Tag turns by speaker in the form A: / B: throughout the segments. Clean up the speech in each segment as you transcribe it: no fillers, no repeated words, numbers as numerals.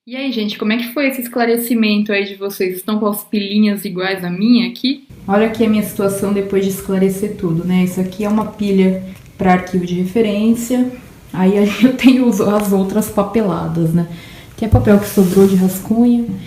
A: E aí, gente, como é que foi esse esclarecimento aí de vocês? Estão com as pilhinhas iguais à minha aqui? Olha aqui a minha situação depois de esclarecer tudo, né? Isso aqui é uma pilha para arquivo de referência. Aí eu tenho as outras papeladas, né? Que é papel que sobrou de rascunho.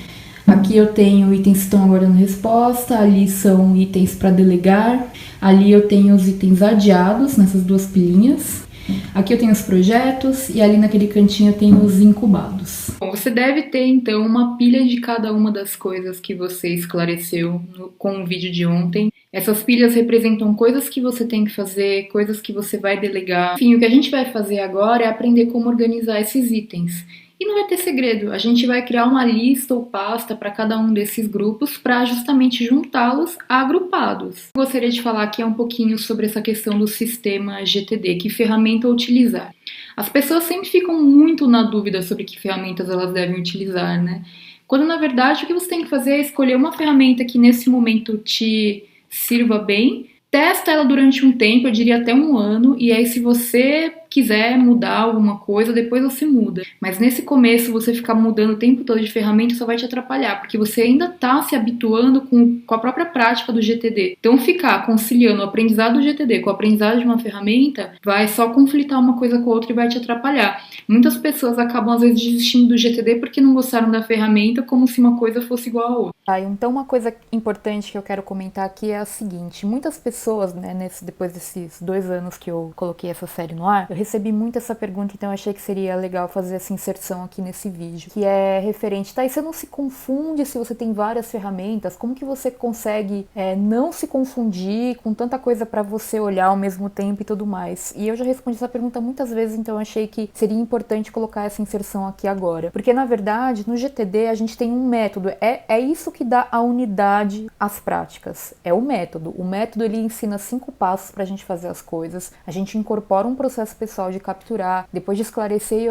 A: Aqui eu tenho itens que estão aguardando resposta. Ali são itens para delegar. Ali eu tenho os itens adiados nessas duas pilhinhas. Aqui eu tenho os projetos e ali naquele cantinho eu tenho os incubados. Bom, você deve ter então uma pilha de cada uma das coisas que você esclareceu com o vídeo de ontem. Essas pilhas representam coisas que você tem que fazer, coisas que você vai delegar. Enfim, o que a gente vai fazer agora é aprender como organizar esses itens. E não vai ter segredo, a gente vai criar uma lista ou pasta para cada um desses grupos para justamente juntá-los a agrupados. Gostaria de falar aqui um pouquinho sobre essa questão do sistema GTD, que ferramenta utilizar. As pessoas sempre ficam muito na dúvida sobre que ferramentas elas devem utilizar, né? Quando na verdade o que você tem que fazer é escolher uma ferramenta que nesse momento te sirva bem. Testa ela durante um tempo, eu diria até um ano, e aí se você quiser mudar alguma coisa, depois você muda. Mas nesse começo, você ficar mudando o tempo todo de ferramenta só vai te atrapalhar, porque você ainda está se habituando com a própria prática do GTD. Então ficar conciliando o aprendizado do GTD com o aprendizado de uma ferramenta vai só conflitar uma coisa com a outra e vai te atrapalhar. Muitas pessoas acabam às vezes desistindo do GTD porque não gostaram da ferramenta, como se uma coisa fosse igual a outra.
B: Então uma coisa importante que eu quero comentar aqui é a seguinte: muitas pessoas, né, depois desses 2 anos que eu coloquei essa série no ar, eu recebi muito essa pergunta, então eu achei que seria legal fazer essa inserção aqui nesse vídeo, que é referente, tá, e você não se confunde se você tem várias ferramentas? Como que você consegue não se confundir com tanta coisa para você olhar ao mesmo tempo e tudo mais? E eu já respondi essa pergunta muitas vezes, então eu achei que seria importante colocar essa inserção aqui agora, porque na verdade no GTD a gente tem um método, é isso que dá a unidade às práticas, é o método. O método ele ensina 5 passos para a gente fazer as coisas, a gente incorpora um processo pessoal de capturar, depois de esclarecer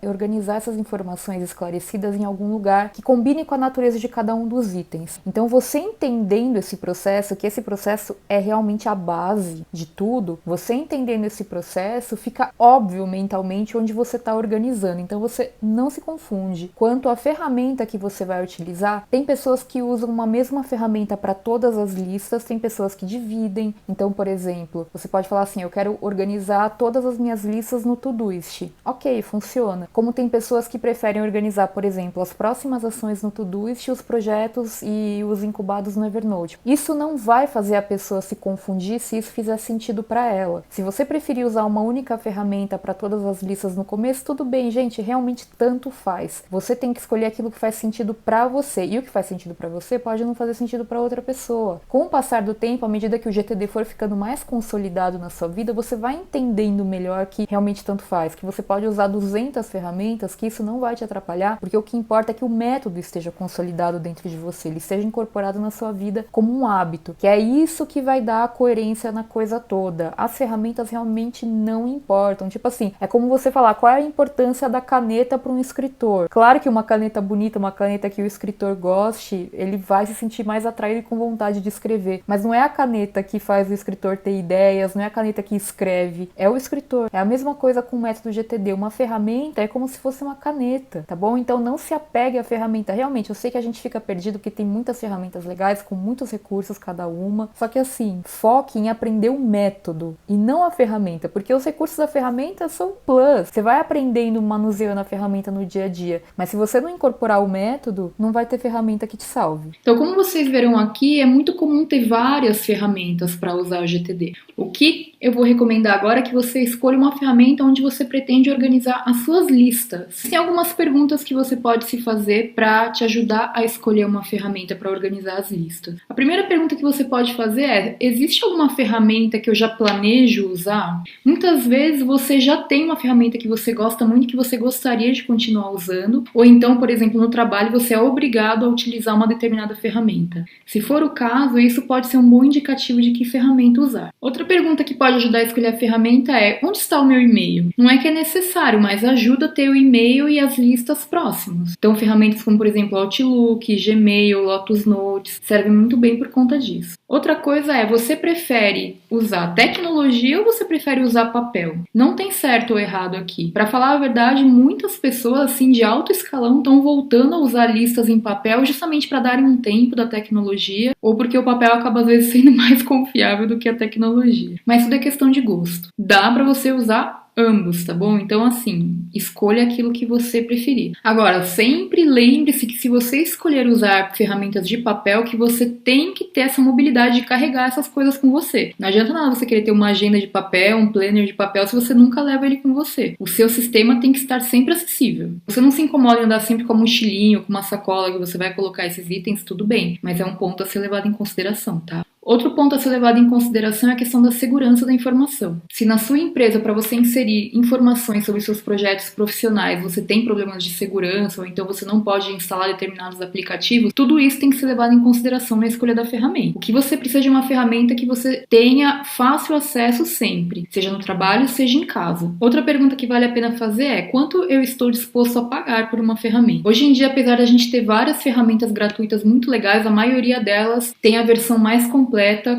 B: e organizar essas informações esclarecidas em algum lugar que combine com a natureza de cada um dos itens. Então você entendendo esse processo, que esse processo é realmente a base de tudo, você entendendo esse processo, fica óbvio mentalmente onde você está organizando, então você não se confunde. Quanto à ferramenta que você vai utilizar, tem pessoas que usam uma mesma ferramenta para todas as listas, tem pessoas que dividem. Então, por exemplo, você pode falar assim: eu quero organizar todas as minhas listas no Todoist. Ok, funciona. Como tem pessoas que preferem organizar, por exemplo, as próximas ações no Todoist, os projetos e os incubados no Evernote. Isso não vai fazer a pessoa se confundir se isso fizer sentido para ela. Se você preferir usar uma única ferramenta para todas as listas no começo, tudo bem, gente, realmente tanto faz. Você tem que escolher aquilo que faz sentido para você, e o que faz sentido para você pode não fazer sentido para outra pessoa. Com o passar do tempo, à medida que o GTD for ficando mais consolidado na sua vida, você vai entendendo melhor que realmente tanto faz, que você pode usar 200 ferramentas, que isso não vai te atrapalhar, porque o que importa é que o método esteja consolidado dentro de você, ele esteja incorporado na sua vida como um hábito, que é isso que vai dar a coerência na coisa toda. As ferramentas realmente não importam. Tipo assim, é como você falar qual é a importância da caneta para um escritor. Claro que uma caneta bonita, uma caneta que o escritor goste, ele vai se sentir mais atraído e com vontade de escrever. Mas não é a caneta que faz o escritor ter ideias, não é a caneta que escreve, é o escritor. É a mesma coisa com o método GTD. Uma ferramenta é como se fosse uma caneta, tá bom? Então não se apegue à ferramenta. Realmente, eu sei que a gente fica perdido porque tem muitas ferramentas legais, com muitos recursos cada uma. Só que assim, foque em aprender o método e não a ferramenta, porque os recursos da ferramenta são plus. Você vai aprendendo, manuseando a ferramenta no dia a dia, mas se você não incorporar o método, não vai ter ferramenta que te salve.
A: Então, como vocês verão aqui, é muito comum ter várias ferramentas para usar o GTD. O que eu vou recomendar agora é que você escolha uma ferramenta onde você pretende organizar as suas listas. Tem algumas perguntas que você pode se fazer para te ajudar a escolher uma ferramenta para organizar as listas. A primeira pergunta que você pode fazer é: existe alguma ferramenta que eu já planejo usar? Muitas vezes você já tem uma ferramenta que você gosta muito, que você gostaria de continuar usando, ou então, por exemplo, no trabalho você é obrigado a utilizar uma determinada ferramenta. Se for o caso, isso pode ser um bom indicativo de que ferramenta usar. Outra pergunta que pode ajudar a escolher a ferramenta é: onde está o meu e-mail. Não é que é necessário, mas ajuda a ter o e-mail e as listas próximas. Então, ferramentas como, por exemplo, Outlook, Gmail, Lotus Notes, servem muito bem por conta disso. Outra coisa é, você prefere usar tecnologia ou você prefere usar papel? Não tem certo ou errado aqui. Para falar a verdade, muitas pessoas assim de alto escalão estão voltando a usar listas em papel justamente para darem um tempo da tecnologia ou porque o papel acaba às vezes sendo mais confiável do que a tecnologia. Mas tudo é questão de gosto. Dá para você usar ambos, tá bom? Então, assim, escolha aquilo que você preferir. Agora, sempre lembre-se que se você escolher usar ferramentas de papel, que você tem que ter essa mobilidade de carregar essas coisas com você. Não adianta nada você querer ter uma agenda de papel, um planner de papel, se você nunca leva ele com você. O seu sistema tem que estar sempre acessível. Você não se incomoda em andar sempre com a mochilinha ou com uma sacola que você vai colocar esses itens, tudo bem, mas é um ponto a ser levado em consideração, tá? Outro ponto a ser levado em consideração é a questão da segurança da informação. Se na sua empresa, para você inserir informações sobre seus projetos profissionais, você tem problemas de segurança ou então você não pode instalar determinados aplicativos, tudo isso tem que ser levado em consideração na escolha da ferramenta. O que você precisa de uma ferramenta que você tenha fácil acesso sempre, seja no trabalho, seja em casa. Outra pergunta que vale a pena fazer é quanto eu estou disposto a pagar por uma ferramenta? Hoje em dia, apesar de a gente ter várias ferramentas gratuitas muito legais, a maioria delas tem a versão mais completa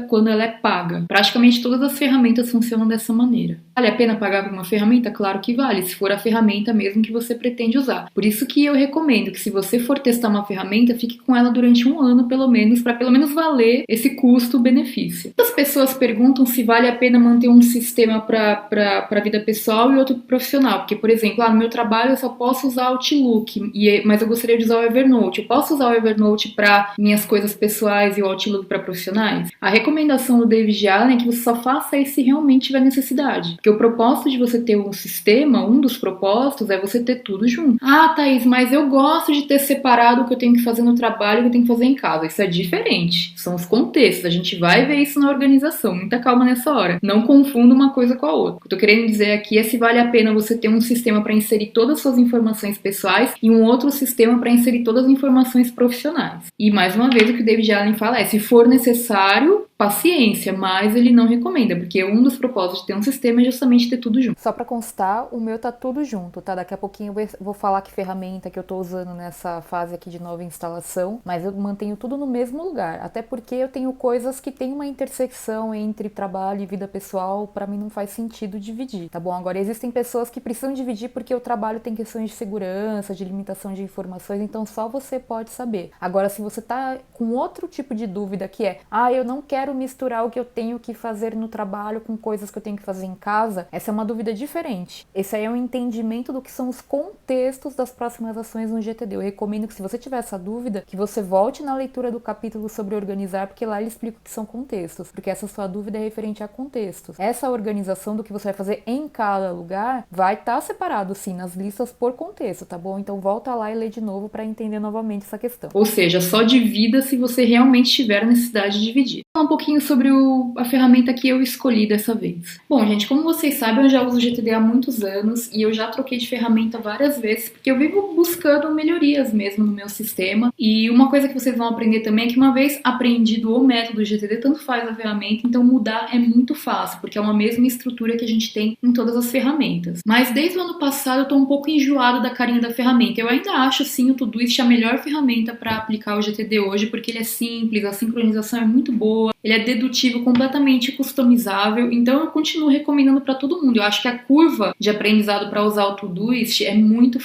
A: quando ela é paga. Praticamente todas as ferramentas funcionam dessa maneira. Vale a pena pagar por uma ferramenta? Claro que vale, se for a ferramenta mesmo que você pretende usar. Por isso que eu recomendo que se você for testar uma ferramenta, fique com ela durante um ano pelo menos, para pelo menos valer esse custo-benefício. Muitas pessoas perguntam se vale a pena manter um sistema para a vida pessoal e outro profissional, porque, por exemplo, no meu trabalho eu só posso usar Outlook, mas eu gostaria de usar o Evernote. Eu posso usar o Evernote para minhas coisas pessoais e o Outlook para profissionais? A recomendação do David Allen é que você só faça isso se realmente tiver necessidade. Porque o propósito de você ter um sistema, um dos propósitos é você ter tudo junto. Ah, Thaís, mas eu gosto de ter separado o que eu tenho que fazer no trabalho e o que eu tenho que fazer em casa. Isso é diferente. São os contextos. A gente vai ver isso na organização. Muita calma nessa hora. Não confunda uma coisa com a outra. O que eu tô querendo dizer aqui é se vale a pena você ter um sistema para inserir todas as suas informações pessoais e um outro sistema para inserir todas as informações profissionais. E mais uma vez o que o David Allen fala é, se for necessário, paciência, mas ele não recomenda, porque um dos propósitos de ter um sistema é justamente ter tudo junto.
B: Só pra constar, o meu tá tudo junto, tá? Daqui a pouquinho eu vou falar que ferramenta que eu tô usando nessa fase aqui de nova instalação, mas eu mantenho tudo no mesmo lugar, até porque eu tenho coisas que tem uma intersecção entre trabalho e vida pessoal, pra mim não faz sentido dividir, tá bom? Agora, existem pessoas que precisam dividir porque o trabalho tem questões de segurança, de limitação de informações, então só você pode saber. Agora, se você tá com outro tipo de dúvida que é, eu não quero misturar o que eu tenho que fazer no trabalho com coisas que eu tenho que fazer em casa, essa é uma dúvida diferente. Esse aí é um entendimento do que são os contextos das próximas ações no GTD. Eu recomendo que, se você tiver essa dúvida, que você volte na leitura do capítulo sobre organizar, porque lá ele explica o que são contextos, porque essa sua dúvida é referente a contextos. Essa organização do que você vai fazer em cada lugar vai estar separado, sim, nas listas por contexto, tá bom? Então volta lá e lê de novo para entender novamente essa questão.
A: Ou seja, só divida se você realmente tiver a necessidade de dividir. Vou falar um pouquinho sobre a ferramenta que eu escolhi dessa vez. Bom, gente, como vocês sabem, eu já uso o GTD há muitos anos e eu já troquei de ferramenta várias vezes, porque eu vivo buscando melhorias mesmo no meu sistema. E uma coisa que vocês vão aprender também é que, uma vez aprendido o método GTD, tanto faz a ferramenta, então mudar é muito fácil, porque é uma mesma estrutura que a gente tem em todas as ferramentas. Mas desde o ano passado eu tô um pouco enjoado da carinha da ferramenta. Eu ainda acho, sim, o Todoist a melhor ferramenta para aplicar o GTD hoje, porque ele é simples, a sincronização é muito boa, ele é dedutivo, completamente customizável, então eu continuo recomendando para todo mundo. Eu acho que a curva de aprendizado para usar o Todoist é muito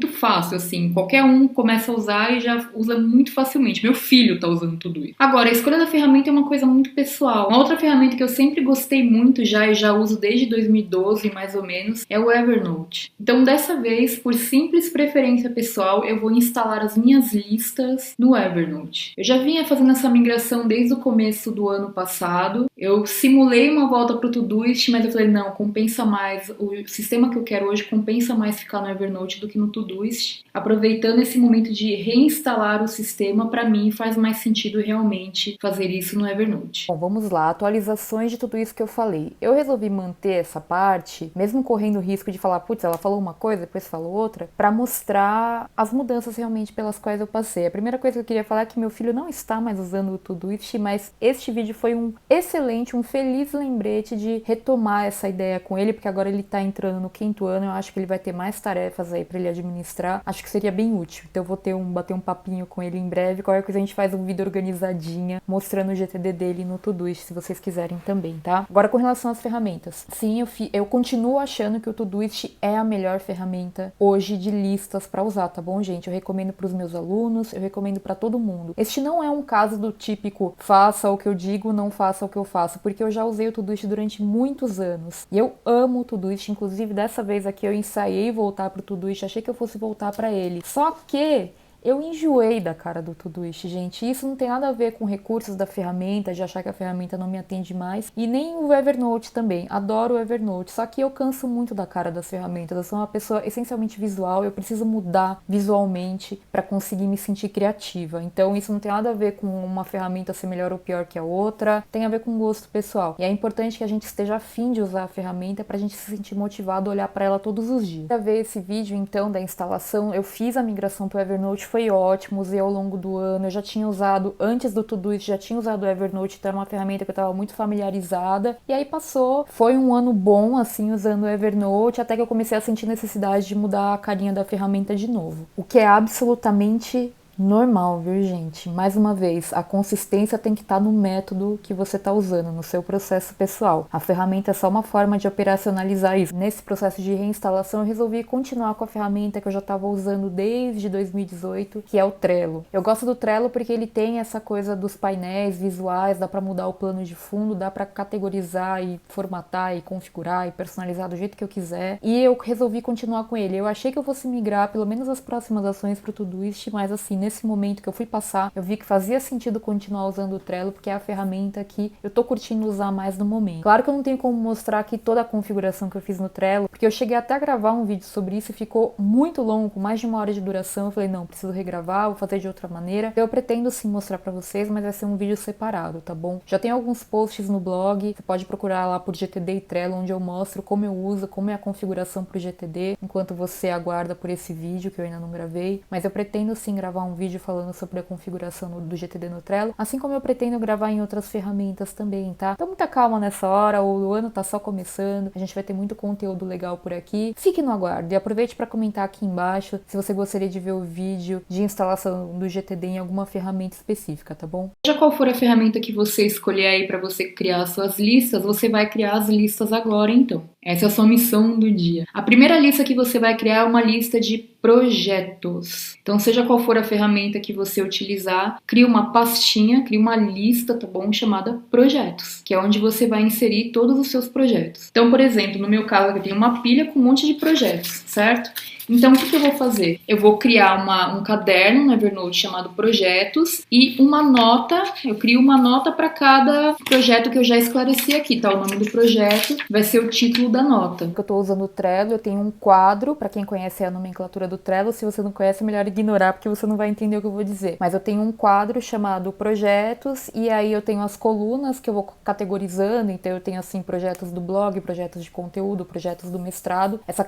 A: fácil, assim, qualquer um começa a usar e já usa muito facilmente. Meu filho tá usando o Todoist. Agora, a escolha da ferramenta é uma coisa muito pessoal. Uma outra ferramenta que eu sempre gostei muito e já uso desde 2012, mais ou menos, é o Evernote. Então, dessa vez, por simples preferência pessoal, eu vou instalar as minhas listas no Evernote. Eu já vinha fazendo essa migração desde o começo do ano passado. Eu simulei uma volta pro Todoist, mas eu falei, não, compensa mais, o sistema que eu quero hoje compensa mais ficar no Evernote do que no Todoist. Aproveitando esse momento de reinstalar o sistema, para mim faz mais sentido realmente fazer isso no Evernote.
B: Bom, vamos lá, atualizações de tudo isso que eu falei. Eu resolvi manter essa parte, mesmo correndo o risco de falar, putz, ela falou uma coisa, depois falou outra, para mostrar as mudanças realmente pelas quais eu passei. A primeira coisa que eu queria falar é que meu filho não está mais usando o Todoist, mas este vídeo foi um excelente, um feliz lembrete de retomar essa ideia com ele, porque agora ele tá entrando no 5º ano, eu acho que ele vai ter mais tarefas aí pra ele administrar, acho que seria bem útil. Então eu vou bater um papinho com ele em breve, qualquer coisa a gente faz um vídeo organizadinha, mostrando o GTD dele no Todoist, se vocês quiserem também, tá? Agora com relação às ferramentas, sim, eu continuo achando que o Todoist é a melhor ferramenta hoje de listas pra usar, tá bom, gente? Eu recomendo pros meus alunos, eu recomendo pra todo mundo. Este não é um caso do típico faça o que eu digo, não faça o que eu faço, porque eu já usei o Todoist durante muitos anos. E eu amo o Todoist, inclusive dessa vez aqui eu ensaiei voltar pro Todoist, achei que eu fosse voltar pra ele. Só que eu enjoei da cara do Todoist, gente. Isso não tem nada a ver com recursos da ferramenta, de achar que a ferramenta não me atende mais. E nem o Evernote também. Adoro o Evernote. Só que eu canso muito da cara das ferramentas. Eu sou uma pessoa essencialmente visual. Eu preciso mudar visualmente para conseguir me sentir criativa. Então isso não tem nada a ver com uma ferramenta ser melhor ou pior que a outra. Tem a ver com gosto pessoal. E é importante que a gente esteja afim de usar a ferramenta para a gente se sentir motivado a olhar para ela todos os dias. Para ver esse vídeo então da instalação, eu fiz a migração para o Evernote, foi ótimo, usei ao longo do ano, eu já tinha usado, antes do Todoist, já tinha usado o Evernote, então era uma ferramenta que eu estava muito familiarizada, e aí passou, foi um ano bom, assim, usando o Evernote, até que eu comecei a sentir necessidade de mudar a carinha da ferramenta de novo, o que é absolutamente normal, viu, gente? Mais uma vez, a consistência tem que estar no método que você está usando, no seu processo pessoal. A ferramenta é só uma forma de operacionalizar isso. Nesse processo de reinstalação, eu resolvi continuar com a ferramenta que eu já estava usando desde 2018, que é o Trello. Eu gosto do Trello porque ele tem essa coisa dos painéis visuais, dá para mudar o plano de fundo, dá para categorizar e formatar e configurar e personalizar do jeito que eu quiser. E eu resolvi continuar com ele. Eu achei que eu fosse migrar pelo menos as próximas ações para o Todoist, mas assim, nesse momento que eu fui passar, eu vi que fazia sentido continuar usando o Trello, porque é a ferramenta que eu tô curtindo usar mais no momento. Claro que eu não tenho como mostrar aqui toda a configuração que eu fiz no Trello, porque eu cheguei até a gravar um vídeo sobre isso e ficou muito longo, com mais de 1 hora de duração. Eu falei, não, preciso regravar, vou fazer de outra maneira. Eu pretendo sim mostrar pra vocês, mas vai ser um vídeo separado, tá bom? Já tem alguns posts no blog, você pode procurar lá por GTD e Trello, onde eu mostro como eu uso, como é a configuração pro GTD, enquanto você aguarda por esse vídeo que eu ainda não gravei. Mas eu pretendo sim gravar um vídeo falando sobre a configuração do GTD no Trello, assim como eu pretendo gravar em outras ferramentas também, tá? Então muita calma nessa hora, o ano tá só começando, a gente vai ter muito conteúdo legal por aqui. Fique no aguardo e aproveite para comentar aqui embaixo se você gostaria de ver o vídeo de instalação do GTD em alguma ferramenta específica, tá bom?
A: Seja qual for a ferramenta que você escolher aí para você criar as suas listas, você vai criar as listas agora então. Essa é a sua missão do dia. A primeira lista que você vai criar é uma lista de projetos. Então, seja qual for a ferramenta que você utilizar, crie uma pastinha, crie uma lista, tá bom? Chamada projetos, que é onde você vai inserir todos os seus projetos. Então, por exemplo, no meu caso, eu tenho uma pilha com um monte de projetos, certo? Então, o que eu vou fazer? Eu vou criar um caderno no Evernote chamado Projetos e uma nota, eu crio uma nota para cada projeto que eu já esclareci aqui, tá? O nome do projeto vai ser o título da nota.
B: Eu tô usando o Trello, eu tenho um quadro, para quem conhece a nomenclatura do Trello, se você não conhece é melhor ignorar porque você não vai entender o que eu vou dizer. Mas eu tenho um quadro chamado Projetos e aí eu tenho as colunas que eu vou categorizando, então eu tenho assim projetos do blog, projetos de conteúdo, projetos do mestrado. Essa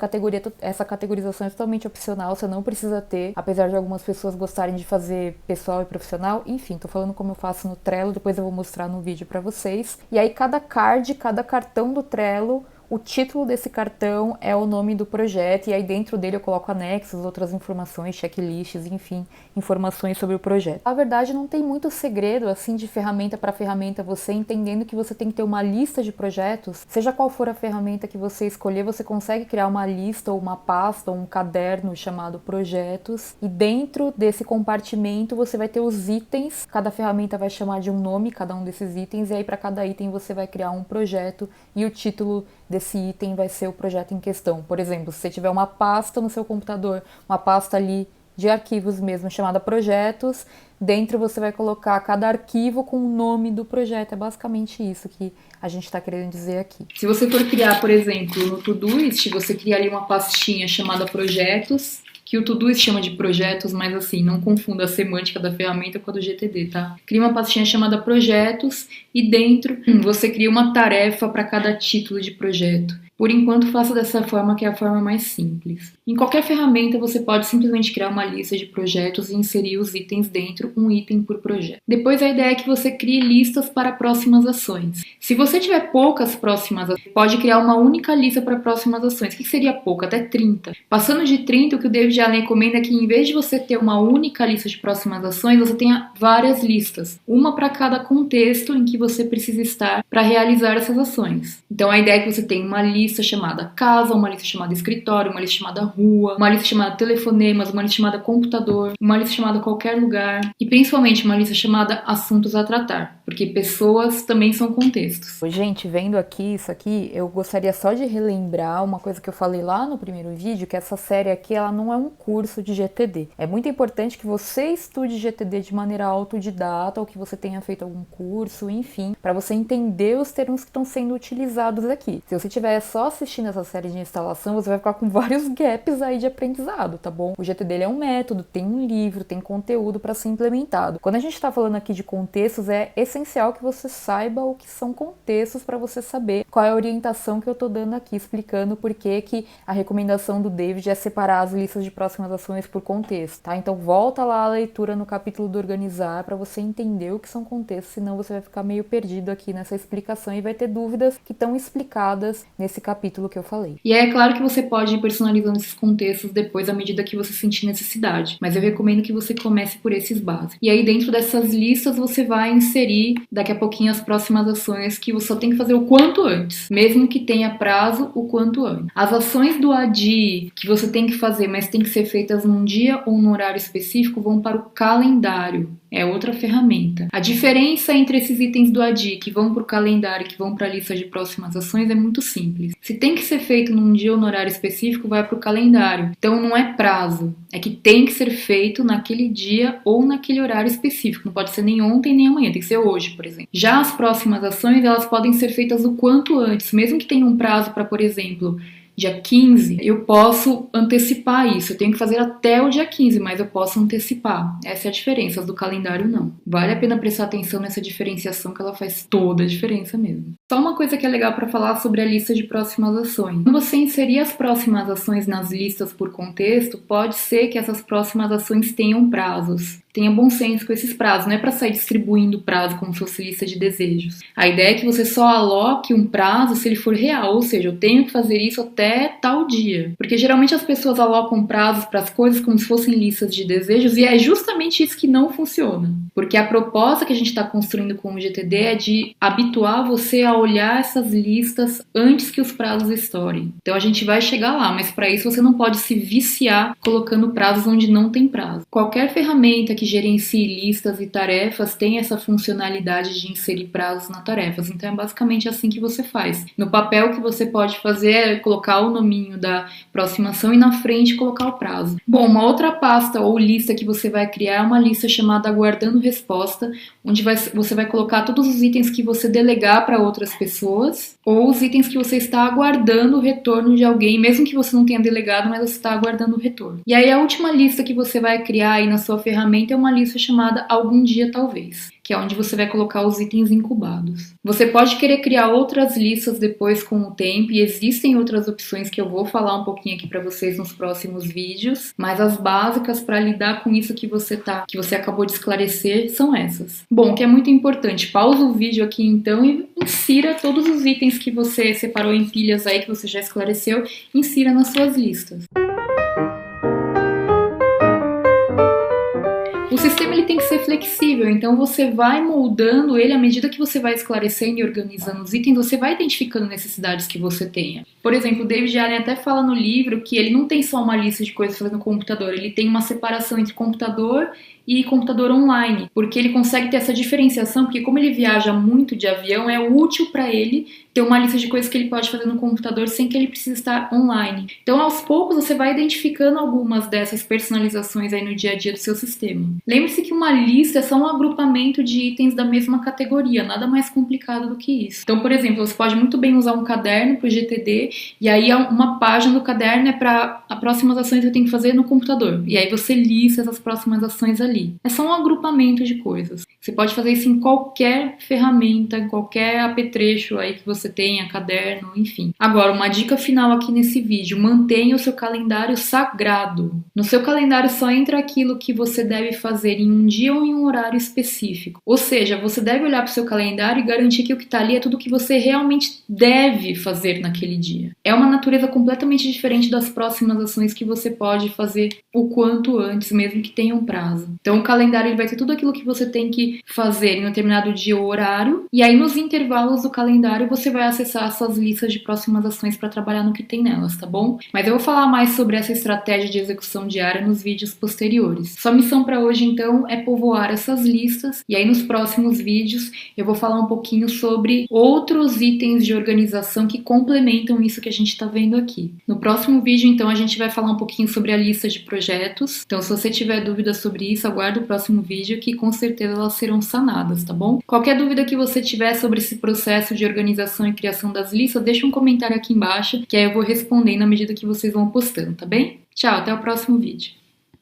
B: categorização é totalmente opcional, você não precisa ter, apesar de algumas pessoas gostarem de fazer pessoal e profissional. Enfim, tô falando como eu faço no Trello, depois eu vou mostrar no vídeo pra vocês. E aí cada cartão do Trello, o título desse cartão é o nome do projeto e aí dentro dele eu coloco anexos, outras informações, checklists, enfim, informações sobre o projeto. Na verdade não tem muito segredo assim de ferramenta para ferramenta, você entendendo que você tem que ter uma lista de projetos, seja qual for a ferramenta que você escolher, você consegue criar uma lista ou uma pasta ou um caderno chamado projetos e dentro desse compartimento você vai ter os itens, cada ferramenta vai chamar de um nome, cada um desses itens, e aí para cada item você vai criar um projeto e o título desse item vai ser o projeto em questão. Por exemplo, se você tiver uma pasta no seu computador, uma pasta ali de arquivos mesmo, chamada projetos, dentro você vai colocar cada arquivo com o nome do projeto. É basicamente isso que a gente está querendo dizer aqui.
A: Se você for criar, por exemplo, no Todoist, você cria ali uma pastinha chamada projetos, que o Todoist chama de projetos, mas assim, não confunda a semântica da ferramenta com a do GTD, tá? Cria uma pastinha chamada projetos e dentro você cria uma tarefa para cada título de projeto. Por enquanto, faça dessa forma, que é a forma mais simples. Em qualquer ferramenta, você pode simplesmente criar uma lista de projetos e inserir os itens dentro, um item por projeto. Depois, a ideia é que você crie listas para próximas ações. Se você tiver poucas próximas ações, pode criar uma única lista para próximas ações. O que seria pouco? Até 30. Passando de 30, o que o David Allen recomenda é que, em vez de você ter uma única lista de próximas ações, você tenha várias listas. Uma para cada contexto em que você precisa estar para realizar essas ações. Então, a ideia é que você tenha uma lista chamada casa, uma lista chamada escritório, uma lista chamada rua, uma lista chamada telefonemas, uma lista chamada computador, uma lista chamada qualquer lugar e principalmente uma lista chamada assuntos a tratar, porque pessoas também são contextos.
B: Gente, vendo aqui isso aqui, eu gostaria só de relembrar uma coisa que eu falei lá no primeiro vídeo, que essa série aqui, ela não é um curso de GTD. É muito importante que você estude GTD de maneira autodidata ou que você tenha feito algum curso, enfim, para você entender os termos que estão sendo utilizados aqui. Se você estiver só assistindo essa série de instalação, você vai ficar com vários gaps aí de aprendizado, tá bom? O GTD ele é um método, tem um livro, tem conteúdo para ser implementado. Quando a gente está falando aqui de contextos, é essencial que você saiba o que são contextos para você saber qual é a orientação que eu tô dando aqui, explicando por que a recomendação do David é separar as listas de próximas ações por contexto, tá? Então volta lá a leitura no capítulo do organizar para você entender o que são contextos, senão você vai ficar meio perdido aqui nessa explicação e vai ter dúvidas que estão explicadas nesse capítulo que eu falei.
A: E é claro que você pode ir personalizando esses contextos depois à medida que você sentir necessidade, mas eu recomendo que você comece por esses básicos. E aí dentro dessas listas você vai inserir daqui a pouquinho as próximas ações que você só tem que fazer o quanto antes, mesmo que tenha prazo, o quanto antes. As ações do ADI que você tem que fazer, mas tem que ser feitas num dia ou num horário específico, vão para o calendário. É outra ferramenta. A diferença entre esses itens do ADI que vão para o calendário e que vão para a lista de próximas ações é muito simples. Se tem que ser feito num dia ou no horário específico, vai para o calendário. Então não é prazo, é que tem que ser feito naquele dia ou naquele horário específico. Não pode ser nem ontem nem amanhã, tem que ser hoje, por exemplo. Já as próximas ações, elas podem ser feitas o quanto antes, mesmo que tenha um prazo para, por exemplo, dia 15, eu posso antecipar isso. Eu tenho que fazer até o dia 15, mas eu posso antecipar. Essa é a diferença, as do calendário não. Vale a pena prestar atenção nessa diferenciação, que ela faz toda a diferença mesmo. Só uma coisa que é legal para falar sobre a lista de próximas ações. Quando você inserir as próximas ações nas listas por contexto, pode ser que essas próximas ações tenham prazos. Tenha bom senso com esses prazos, não é para sair distribuindo prazo como se fosse lista de desejos. A ideia é que você só aloque um prazo se ele for real, ou seja, eu tenho que fazer isso até tal dia. Porque geralmente as pessoas alocam prazos para as coisas como se fossem listas de desejos e é justamente isso que não funciona. Porque a proposta que a gente está construindo com o GTD é de habituar você a olhar essas listas antes que os prazos estourem. Então a gente vai chegar lá, mas para isso você não pode se viciar colocando prazos onde não tem prazo. Qualquer ferramenta que gerencie listas e tarefas tem essa funcionalidade de inserir prazos nas tarefas. Então é basicamente assim que você faz. No papel, o que você pode fazer é colocar o nominho da próxima ação e na frente colocar o prazo. Bom, uma outra pasta ou lista que você vai criar é uma lista chamada Aguardando Resposta, onde você vai colocar todos os itens que você delegar para outras pessoas ou os itens que você está aguardando o retorno de alguém, mesmo que você não tenha delegado, mas você está aguardando o retorno. E aí a última lista que você vai criar aí na sua ferramenta é uma lista chamada Algum Dia Talvez, que é onde você vai colocar os itens incubados. Você pode querer criar outras listas depois com o tempo, e existem outras opções que eu vou falar um pouquinho aqui para vocês nos próximos vídeos, mas as básicas para lidar com isso que você acabou de esclarecer são essas. Bom, o que é muito importante, pausa o vídeo aqui então e insira todos os itens que você separou em pilhas aí, que você já esclareceu, insira nas suas listas. O sistema ele tem que ser flexível, então você vai moldando ele à medida que você vai esclarecendo e organizando os itens, você vai identificando necessidades que você tenha. Por exemplo, o David Allen até fala no livro que ele não tem só uma lista de coisas fazendo no computador, ele tem uma separação entre computador e computador online, porque ele consegue ter essa diferenciação, porque como ele viaja muito de avião, é útil para ele ter uma lista de coisas que ele pode fazer no computador sem que ele precise estar online. Então, aos poucos, você vai identificando algumas dessas personalizações aí no dia a dia do seu sistema. Lembre-se que uma lista é só um agrupamento de itens da mesma categoria, nada mais complicado do que isso. Então, por exemplo, você pode muito bem usar um caderno para o GTD, e aí uma página do caderno é para as próximas ações que eu tenho que fazer no computador. E aí você lista essas próximas ações ali. É só um agrupamento de coisas. Você pode fazer isso em qualquer ferramenta, em qualquer apetrecho aí que você você tenha, caderno, enfim. Agora, uma dica final aqui nesse vídeo: mantenha o seu calendário sagrado. No seu calendário só entra aquilo que você deve fazer em um dia ou em um horário específico. Ou seja, você deve olhar para o seu calendário e garantir que o que está ali é tudo que você realmente deve fazer naquele dia. É uma natureza completamente diferente das próximas ações que você pode fazer o quanto antes, mesmo que tenha um prazo. Então, o calendário ele vai ter tudo aquilo que você tem que fazer em um determinado dia ou horário, e aí nos intervalos do calendário você vai acessar as suas listas de próximas ações para trabalhar no que tem nelas, tá bom? Mas eu vou falar mais sobre essa estratégia de execução diária nos vídeos posteriores. Sua missão para hoje, então, é povoar essas listas, e aí nos próximos vídeos eu vou falar um pouquinho sobre outros itens de organização que complementam isso que a gente está vendo aqui. No próximo vídeo, então, a gente vai falar um pouquinho sobre a lista de projetos. Então, se você tiver dúvidas sobre isso, aguarde o próximo vídeo que com certeza elas serão sanadas, tá bom? Qualquer dúvida que você tiver sobre esse processo de organização e criação das listas, deixa um comentário aqui embaixo, que aí eu vou respondendo à medida que vocês vão postando, tá bem? Tchau, até o próximo vídeo.